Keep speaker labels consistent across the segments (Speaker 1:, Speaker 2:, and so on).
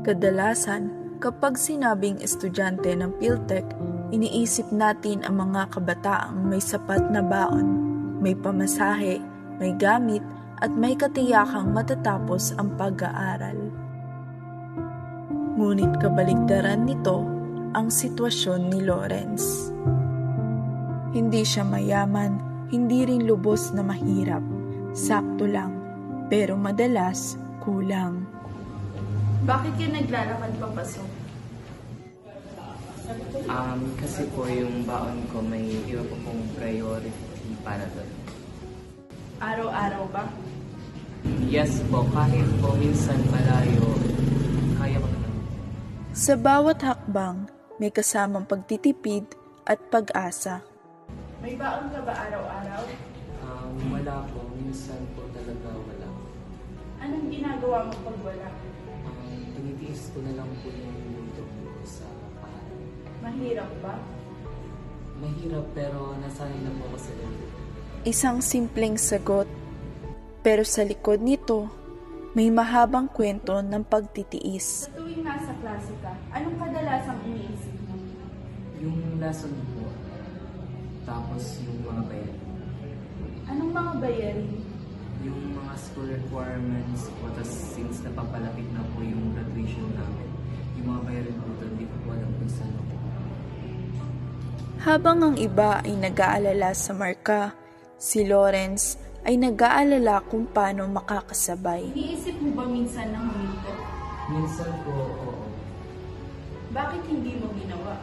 Speaker 1: Kadalasan, kapag sinabing estudyante ng PhilTech, iniisip natin ang mga kabataang may sapat na baon, may pamasahe, may gamit, at may katiyakang matatapos ang pag-aaral. Ngunit kabaligtaran nito ang sitwasyon ni Lawrence. Hindi siya mayaman, hindi rin lubos na mahirap. Sakto lang, pero madalas kulang.
Speaker 2: Bakit ka naglalakad papasok?
Speaker 3: Kasi po yung baon ko may iba po pong priority para doon.
Speaker 2: Araw-araw ba?
Speaker 3: Yes po, kahit po minsan malayo, kaya ko naman.
Speaker 1: Sa bawat hakbang, may kasamang pagtitipid at pag-asa.
Speaker 2: May baon ka ba araw-araw?
Speaker 3: Wala po, minsan po talaga wala.
Speaker 2: Anong ginagawa mo pag wala?
Speaker 3: Tinitiis ko na lang po yung luto ko sa paharan.
Speaker 2: Mahirap ba?
Speaker 3: Mahirap pero nasanay na po ako sa luto.
Speaker 1: Isang simpleng sagot, pero sa likod nito, may mahabang kwento ng pagtitiis.
Speaker 2: Sa tuwing nasa klase ka, anong kadalasang iniisip mo?
Speaker 3: Yung lesson po, tapos yung mga bayarin.
Speaker 2: Anong mga bayarin?
Speaker 3: Yung mga school requirements po, tapos since napapalapit na po yung graduation namin, yung mga bayarin po doon, hindi ko po alam kung saan ako.
Speaker 1: Habang ang iba ay nag-aalala sa marka, si Lawrence ay nag-aalala kung paano makakasabay.
Speaker 2: Iniisip mo ba minsan na huminto?
Speaker 3: Minsan po, oo.
Speaker 2: Bakit hindi mo ginawa?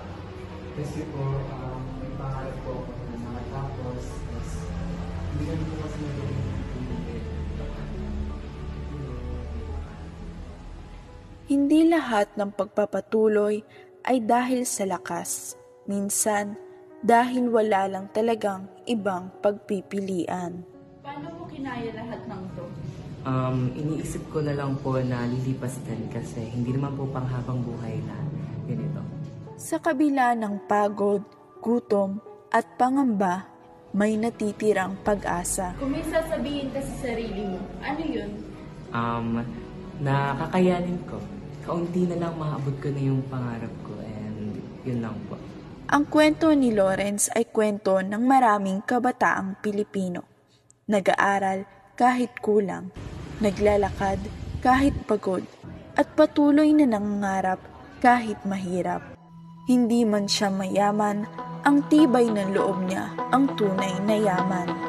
Speaker 3: Kasi po, may pangarap po ako na nakatapos, tapos hindi ko po kasi nagawin
Speaker 1: Hindi lahat ng pagpapatuloy ay dahil sa lakas. Minsan, dahil wala lang talagang ibang pagpipilian.
Speaker 2: Paano mo kinaya lahat ng to?
Speaker 3: Iniisip ko na lang po na lilipas din kasi hindi naman po panghabang buhay na ganito.
Speaker 1: Sa kabila ng pagod, gutom, at pangamba, may natitirang pag-asa.
Speaker 2: Kung may sasabihin ka sa sarili mo, ano yun?
Speaker 3: Nakakayanin ko. Kaunti na lang maabot ko na yung pangarap ko and yun lang po.
Speaker 1: Ang kwento ni Lawrence ay kwento ng maraming kabataang Pilipino. Nag-aaral kahit kulang, naglalakad kahit pagod, at patuloy na nangangarap kahit mahirap. Hindi man siya mayaman, ang tibay ng loob niya ang tunay na yaman.